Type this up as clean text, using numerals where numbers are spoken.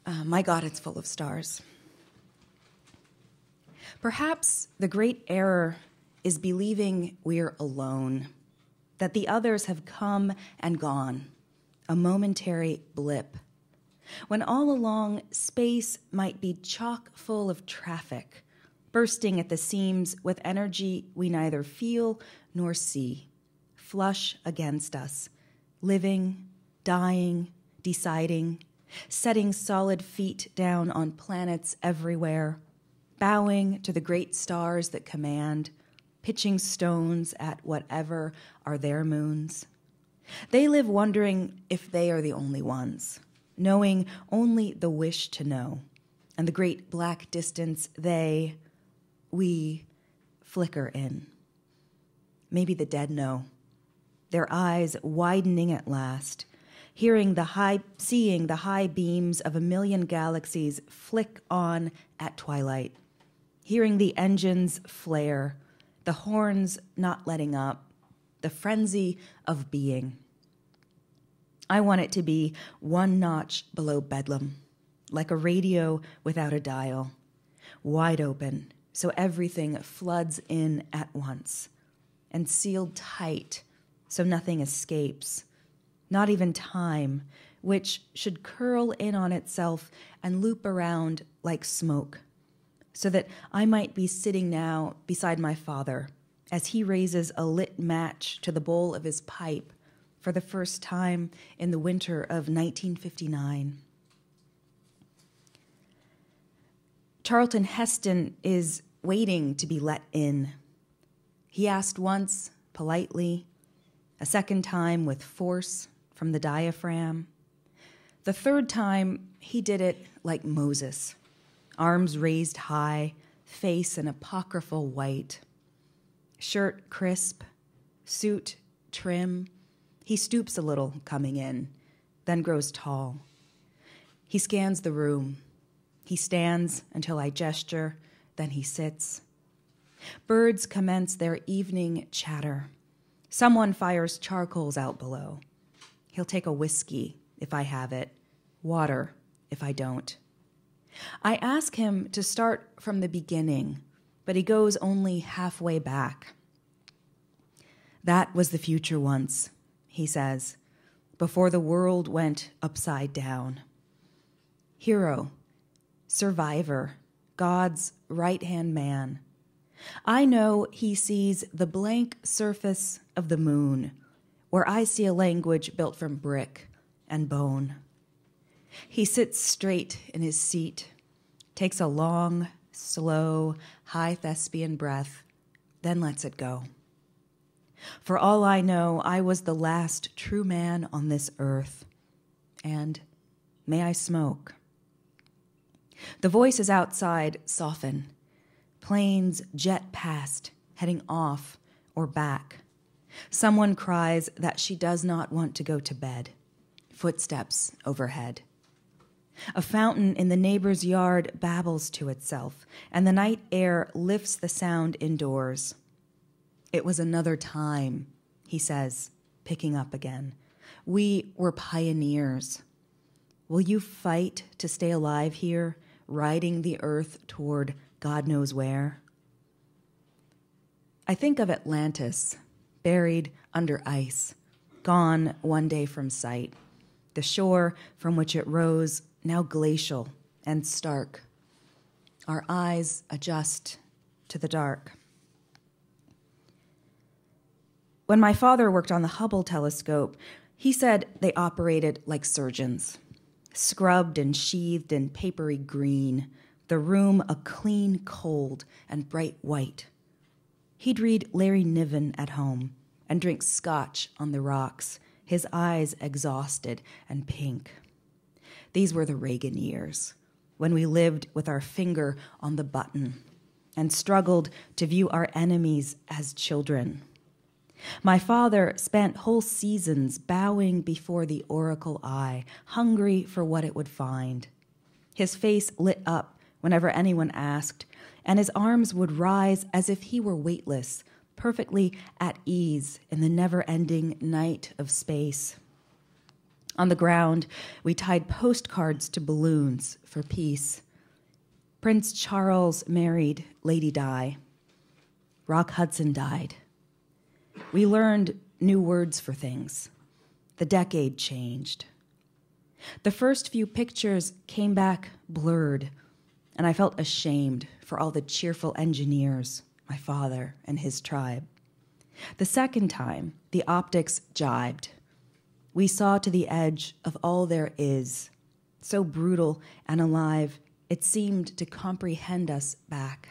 My God, it's full of stars. Perhaps the great error is believing we're alone, that the others have come and gone, a momentary blip, when all along space might be chock full of traffic, bursting at the seams with energy we neither feel nor see, flush against us, living, dying, deciding, setting solid feet down on planets everywhere, bowing to the great stars that command, pitching stones at whatever are their moons. They live wondering if they are the only ones, knowing only the wish to know, and the great black distance we flicker in. Maybe the dead know, their eyes widening at last, seeing the high beams of a million galaxies flick on at twilight, hearing the engines flare, the horns not letting up, the frenzy of being. I want it to be one notch below bedlam, like a radio without a dial, wide open, so everything floods in at once, and sealed tight so nothing escapes, not even time, which should curl in on itself and loop around like smoke, so that I might be sitting now beside my father as he raises a lit match to the bowl of his pipe for the first time in the winter of 1959. Charlton Heston is waiting to be let in. He asked once, politely, a second time with force from the diaphragm. The third time, he did it like Moses, arms raised high, face an apocryphal white. Shirt crisp, suit trim. He stoops a little coming in, then grows tall. He scans the room. He stands until I gesture, then he sits. Birds commence their evening chatter. Someone fires charcoals out below. He'll take a whiskey if I have it, water if I don't. I ask him to start from the beginning, but he goes only halfway back. That was the future once, he says, before the world went upside down. Hero, survivor, God's right-hand man. I know he sees the blank surface of the moon, where I see a language built from brick and bone. He sits straight in his seat, takes a long, slow, high thespian breath, then lets it go. For all I know, I was the last true man on this earth, and may I smoke. The voices outside soften. Planes jet past, heading off or back. Someone cries that she does not want to go to bed. Footsteps overhead. A fountain in the neighbor's yard babbles to itself, and the night air lifts the sound indoors. It was another time, he says, picking up again. We were pioneers. Will you fight to stay alive here, riding the earth toward God knows where? I think of Atlantis, buried under ice, gone one day from sight. The shore from which it rose, now glacial and stark. Our eyes adjust to the dark. When my father worked on the Hubble telescope, he said they operated like surgeons, scrubbed and sheathed in papery green, the room a clean cold and bright white. He'd read Larry Niven at home and drink scotch on the rocks, his eyes exhausted and pink. These were the Reagan years, when we lived with our finger on the button and struggled to view our enemies as children. My father spent whole seasons bowing before the oracle eye, hungry for what it would find. His face lit up whenever anyone asked, and his arms would rise as if he were weightless, perfectly at ease in the never-ending night of space. On the ground, we tied postcards to balloons for peace. Prince Charles married Lady Di. Rock Hudson died. We learned new words for things. The decade changed. The first few pictures came back blurred, and I felt ashamed for all the cheerful engineers, my father and his tribe. The second time, the optics jibed. We saw to the edge of all there is, so brutal and alive, it seemed to comprehend us back.